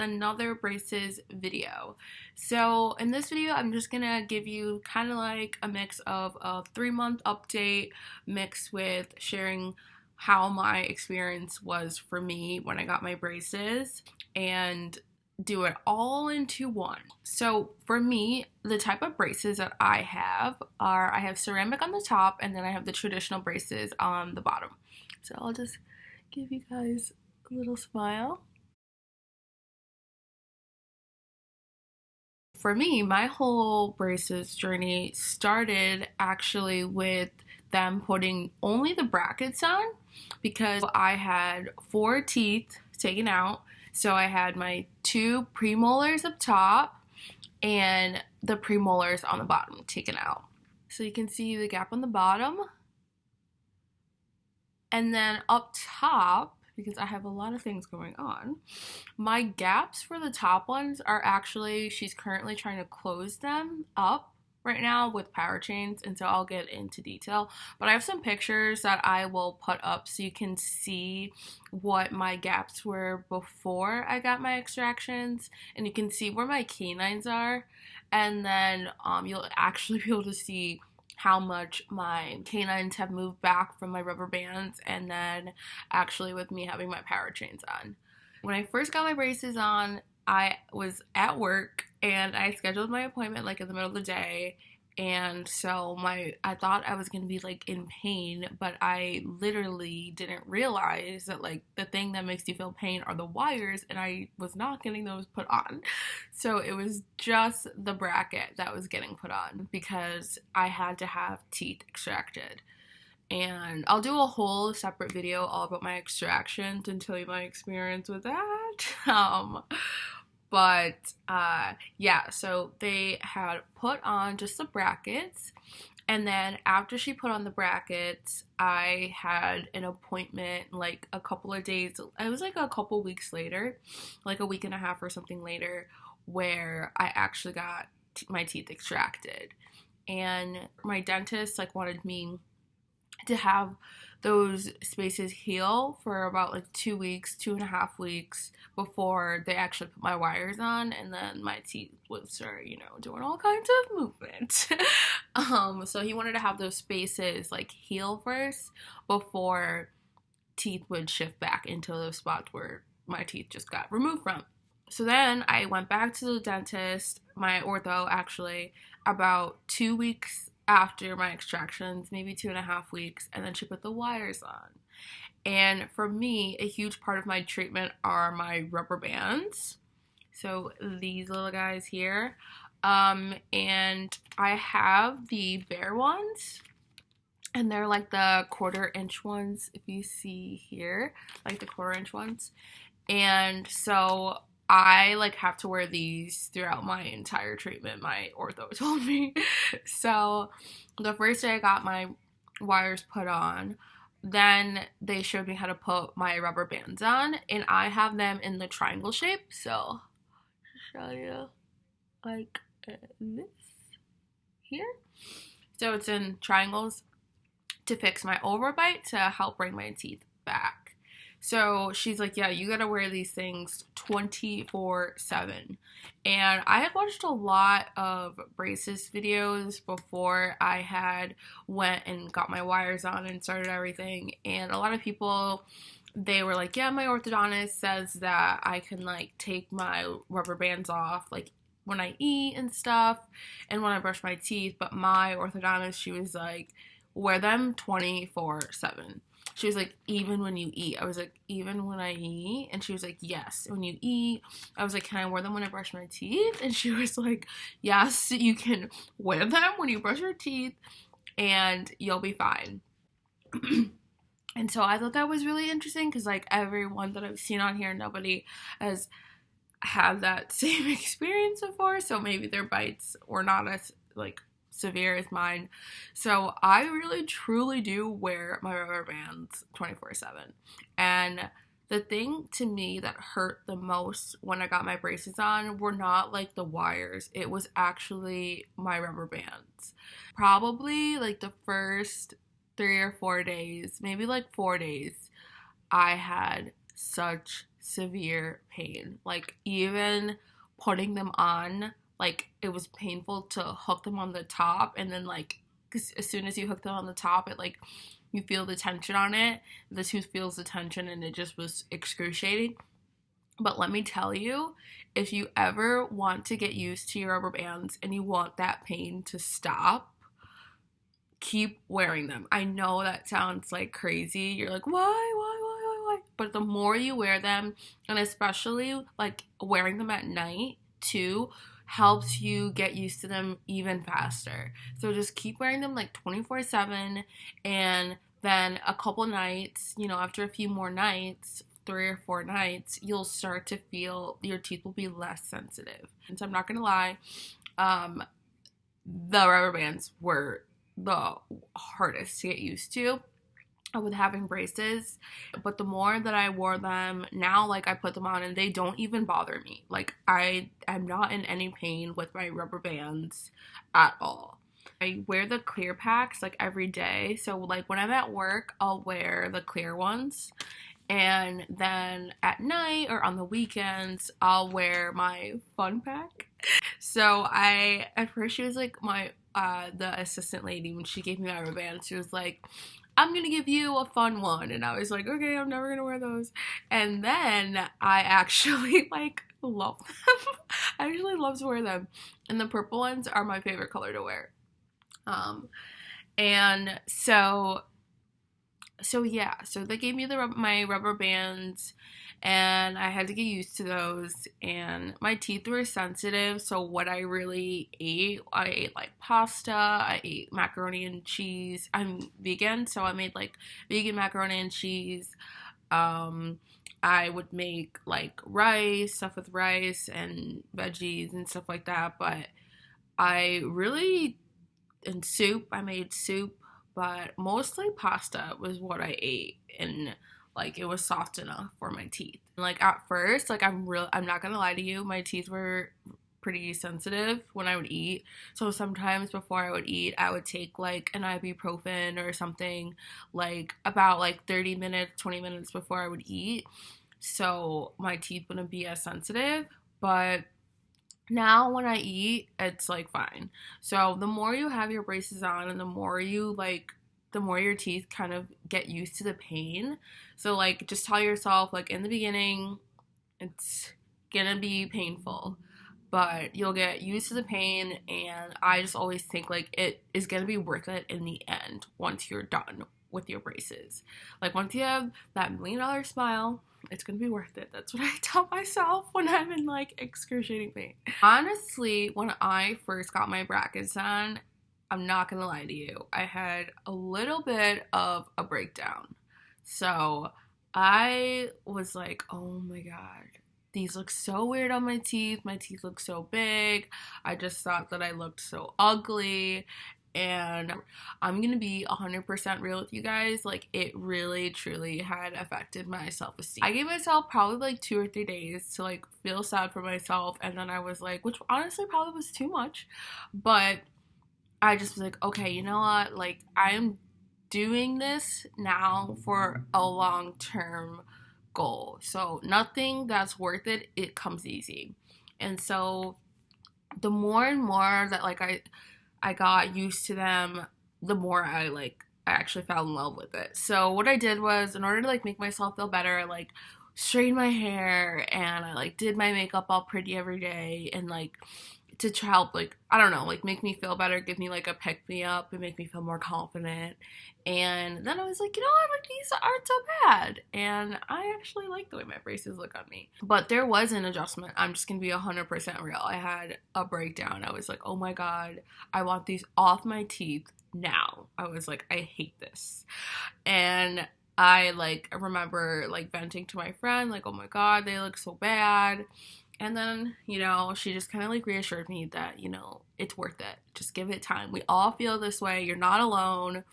another braces video. So in this video, I'm just gonna give you kind of like a mix of a 3-month update mixed with sharing how my experience was for me when I got my braces and do it all into one. So for me, the type of braces that I have ceramic on the top and then I have the traditional braces on the bottom. So I'll just give you guys a little smile. For me, my whole braces journey started actually with them putting only the brackets on because I had 4 teeth taken out. So I had my 2 premolars up top and the premolars on the bottom taken out. So you can see the gap on the bottom. And then up top, because I have a lot of things going on, my gaps for the top ones are actually, she's currently trying to close them up right now with power chains, and so I'll get into detail. But I have some pictures that I will put up so you can see what my gaps were before I got my extractions, and you can see where my canines are, and then you'll actually be able to see how much my canines have moved back from my rubber bands, and then actually with me having my power chains on. When I first got my braces on, I was at work and I scheduled my appointment like in the middle of the day, and so I thought I was gonna be like in pain, but I literally didn't realize that like the thing that makes you feel pain are the wires, and I was not getting those put on. So it was just the bracket that was getting put on because I had to have teeth extracted. And I'll do a whole separate video all about my extractions and tell you my experience with that. Yeah, so they had put on just the brackets, and then after she put on the brackets, I had an appointment like a couple of days, it was like a couple weeks later, like a week and a half or something later, where I actually got my teeth extracted. And my dentist like wanted me to have those spaces heal for about like 2 weeks, 2.5 weeks before they actually put my wires on, and then my teeth would start, doing all kinds of movement. So he wanted to have those spaces like heal first before teeth would shift back into the spots where my teeth just got removed from. So then I went back to the dentist, my ortho actually, about 2 weeks after my extractions, maybe 2.5 weeks, and then she put the wires on. And for me, a huge part of my treatment are my rubber bands. So these little guys here. And I have the bare ones, and they're like the 1/4 inch ones, if you see here, like the 1/4 inch ones. And so I like have to wear these throughout my entire treatment, my ortho told me. So the first day I got my wires put on, then they showed me how to put my rubber bands on, and I have them in the triangle shape. So I'll show you like this here. So it's in triangles to fix my overbite to help bring my teeth back. So she's like, yeah, you gotta wear these things 24/7. And I had watched a lot of braces videos before I had went and got my wires on and started everything. And a lot of people, they were like, yeah, my orthodontist says that I can like take my rubber bands off like when I eat and stuff and when I brush my teeth. But my orthodontist, she was like, wear them 24/7. She was like, even when you eat? I was like, even when I eat? And she was like, yes, when you eat. I was like, can I wear them when I brush my teeth? And she was like, yes, you can wear them when you brush your teeth and you'll be fine. And so I thought that was really interesting because like everyone that I've seen on here, nobody has had that same experience before. So maybe their bites were not as like severe as mine. So I really truly do wear my rubber bands 24/7. And the thing to me that hurt the most when I got my braces on were not like the wires. It was actually my rubber bands. Probably like the first 3 or 4 days, maybe like 4 days, I had such severe pain. Like, even putting them on, like, it was painful to hook them on the top, and then, like, 'cause as soon as you hook them on the top, it, like, you feel the tension on it. The tooth feels the tension, and it just was excruciating. But let me tell you, if you ever want to get used to your rubber bands and you want that pain to stop, keep wearing them. I know that sounds like crazy. You're like, why? But the more you wear them, and especially like wearing them at night too, helps you get used to them even faster. So just keep wearing them like 24/7, and then a couple nights, after a few more nights, 3 or 4 nights, you'll start to feel your teeth will be less sensitive. And so I'm not gonna lie, um, the rubber bands were the hardest to get used to with having braces. But the more that I wore them, now, like, I put them on and they don't even bother me. Like, I am not in any pain with my rubber bands at all. I wear the clear packs like every day. So like when I'm at work, I'll wear the clear ones. And then at night or on the weekends, I'll wear my fun pack. So at first she was like the assistant lady, when she gave me my rubber bands, she was like, I'm gonna give you a fun one. And I was like, okay, I'm never gonna wear those. And then I actually like love them. I actually love to wear them. And the purple ones are my favorite color to wear. And so yeah, so they gave me my rubber bands, and I had to get used to those, and my teeth were sensitive, so what I really ate, I ate like pasta, I ate macaroni and cheese. I'm vegan, so I made like vegan macaroni and cheese. I would make like stuff with rice and veggies and stuff like that, but I made soup, but mostly pasta was what I ate, and like it was soft enough for my teeth. Like at first, like I'm not gonna lie to you, my teeth were pretty sensitive when I would eat. So sometimes before I would eat, I would take like an ibuprofen or something, like about like 30 minutes, 20 minutes before I would eat, so my teeth wouldn't be as sensitive. But now when I eat, it's like fine. So the more you have your braces on, and the more your teeth kind of get used to the pain. So like just tell yourself, like, in the beginning it's gonna be painful, but you'll get used to the pain, and I just always think like it is gonna be worth it in the end once you're done with your braces. Like once you have that $1,000,000 smile, it's gonna be worth it. That's what I tell myself when I'm in like excruciating pain. Honestly, when I first got my brackets on, I'm not gonna lie to you, I had a little bit of a breakdown. So I was like, oh my god, these look so weird on my teeth. My teeth look so big. I just thought that I looked so ugly. And I'm gonna be 100% real with you guys. Like, it really, truly had affected my self-esteem. I gave myself probably like 2 or 3 days to like feel sad for myself. And then I was like, which honestly probably was too much. But I just was like, okay, you know what? Like, I'm doing this now for a long-term goal. So nothing that's worth it, it comes easy. And so the more and more that like I got used to them, the more I actually fell in love with it. So what I did was, in order to like make myself feel better, I like straightened my hair, and I like did my makeup all pretty every day, and like to help, like, I don't know, like make me feel better, give me like a pick me up and make me feel more confident. And then I was like, you know what, like these aren't so bad, and I actually like the way my braces look on me. But there was an adjustment. I'm just gonna be 100% real. I had a breakdown. I was like, oh my god, I want these off my teeth now. I was like, I hate this. And I like remember like venting to my friend, like, oh my god, they look so bad. And then, she just kind of like reassured me that, it's worth it. Just give it time. We all feel this way. You're not alone.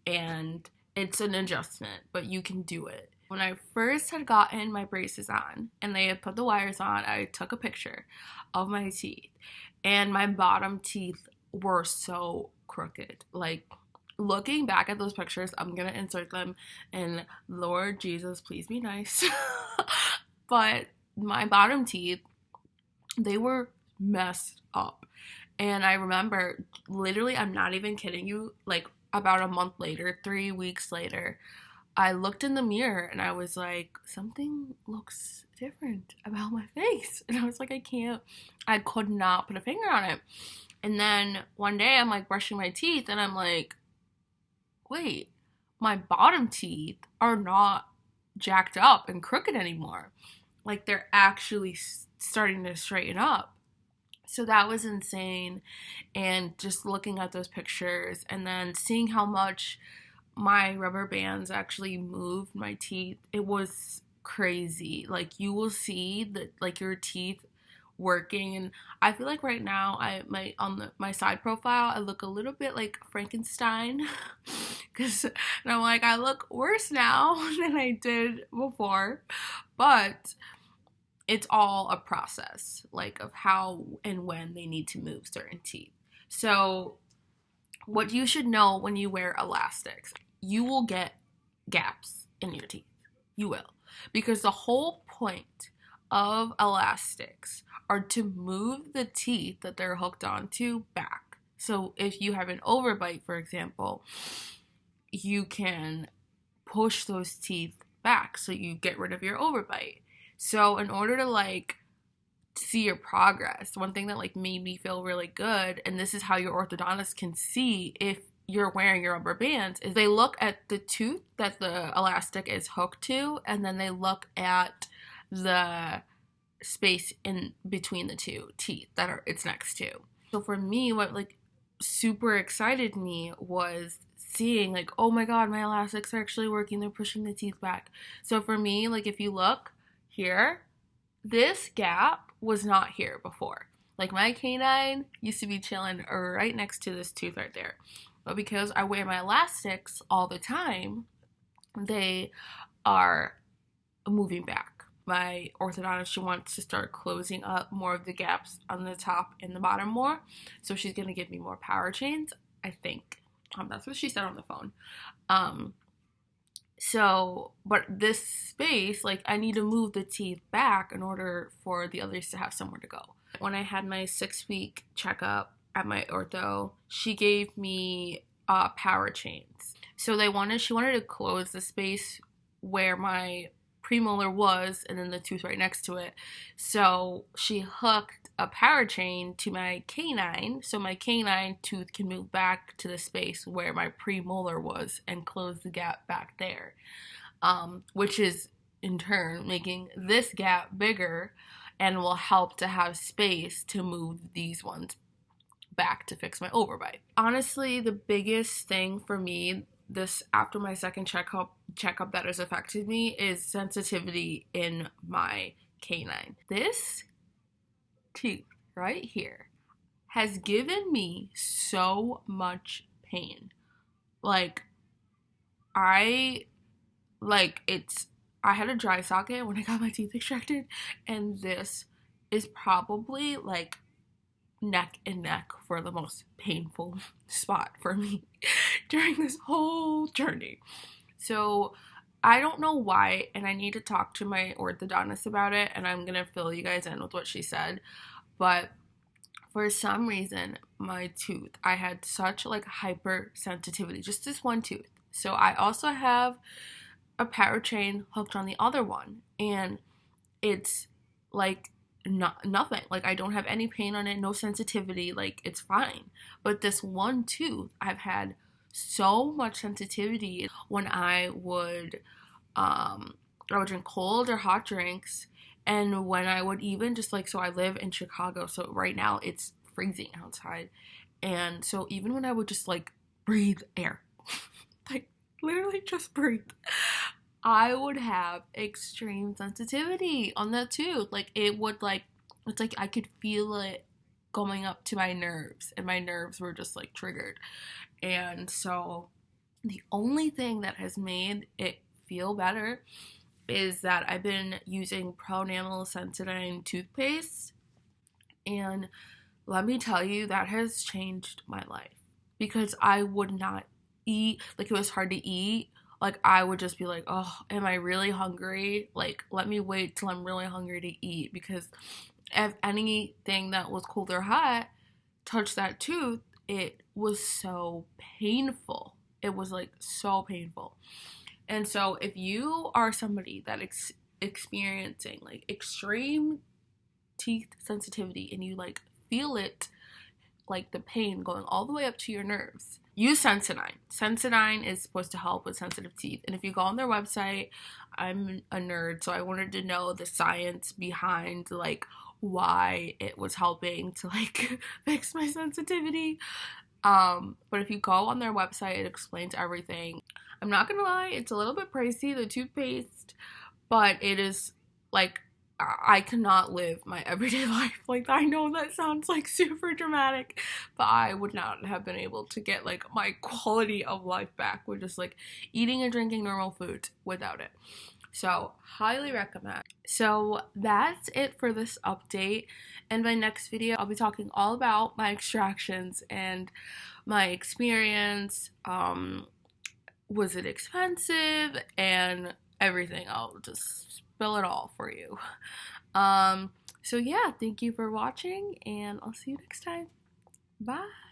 And it's an adjustment, but you can do it. When I first had gotten my braces on and they had put the wires on, I took a picture of my teeth. And my bottom teeth were so crooked. Like, looking back at those pictures, I'm going to insert them. And Lord Jesus, please be nice. But my bottom teeth, they were messed up. And I remember, literally, I'm not even kidding you, like about a month later, 3 weeks later, I looked in the mirror and I was like, something looks different about my face. And I was like, I could not put a finger on it. And then one day I'm like brushing my teeth and I'm like, wait, my bottom teeth are not jacked up and crooked anymore. Like they're actually starting to straighten up. So that was insane. And just looking at those pictures and then seeing how much my rubber bands actually moved my teeth, it was crazy. Like you will see that like your teeth working. And I feel like right now my side profile I look a little bit like Frankenstein because I'm like I look worse now than I did before, but it's all a process like of how and when they need to move certain teeth. So what you should know when you wear elastics, you will get gaps in your teeth. You will. Because the whole point of elastics are to move the teeth that they're hooked onto back. So if you have an overbite, for example, you can push those teeth back so you get rid of your overbite. So in order to like see your progress, one thing that like made me feel really good, and this is how your orthodontist can see if you're wearing your rubber bands, is they look at the tooth that the elastic is hooked to, and then they look at the space in between the two teeth that it's next to. So for me, what like super excited me was seeing like, oh my god, my elastics are actually working, they're pushing the teeth back. So for me, like if you look here, this gap was not here before. Like my canine used to be chilling right next to this tooth right there. But because I wear my elastics all the time, they are moving back. My orthodontist, she wants to start closing up more of the gaps on the top and the bottom more. So she's going to give me more power chains, I think. That's what she said on the phone. But this space, like I need to move the teeth back in order for the others to have somewhere to go. When I had my 6-week checkup at my ortho, she gave me power chains. So she wanted to close the space where my premolar was and then the tooth right next to it. So she hooked a power chain to my canine so my canine tooth can move back to the space where my premolar was and close the gap back there, which is in turn making this gap bigger and will help to have space to move these ones back to fix my overbite. Honestly, the biggest thing for me this after my second checkup that has affected me is sensitivity in my canine. This tooth right here has given me so much pain. I had a dry socket when I got my teeth extracted, and this is probably like neck and neck for the most painful spot for me during this whole journey. So I don't know why, and I need to talk to my orthodontist about it, and I'm gonna fill you guys in with what she said. But for some reason, my tooth, I had such like hypersensitivity, just this one tooth. So I also have a power chain hooked on the other one, and it's like nothing. Like I don't have any pain on it, no sensitivity, like it's fine. But this one tooth, I've had so much sensitivity when I would drink cold or hot drinks, and when I would even just like, so I live in Chicago, so right now it's freezing outside, and so even when I would just like breathe air like literally just breathe, I would have extreme sensitivity on that tooth. Like it would like, it's like I could feel it going up to my nerves, and my nerves were just like triggered. And so the only thing that has made it feel better is that I've been using Pronamel Sensodyne toothpaste, and let me tell you, that has changed my life, because I would not eat, like it was hard to eat like I would just be like, oh, am I really hungry? Like, let me wait till I'm really hungry to eat, because if anything that was cold or hot touched that tooth, it was so painful. It was like so painful. And so if you are somebody that experiencing like extreme teeth sensitivity and you like feel it, like the pain going all the way up to your nerves, use Sensodyne. Sensodyne is supposed to help with sensitive teeth. And if you go on their website, I'm a nerd, so I wanted to know the science behind like why it was helping to like fix my sensitivity. But if you go on their website, it explains everything. I'm not gonna lie, it's a little bit pricey, the toothpaste, but it is like I cannot live my everyday life. Like, I know that sounds like super dramatic, but I would not have been able to get like my quality of life back with just like eating and drinking normal food without it. So, highly recommend. So, that's it for this update. In my next video, I'll be talking all about my extractions and my experience. Was it expensive, and everything. I'll just spill it all for you. So yeah, thank you for watching, and I'll see you next time. Bye.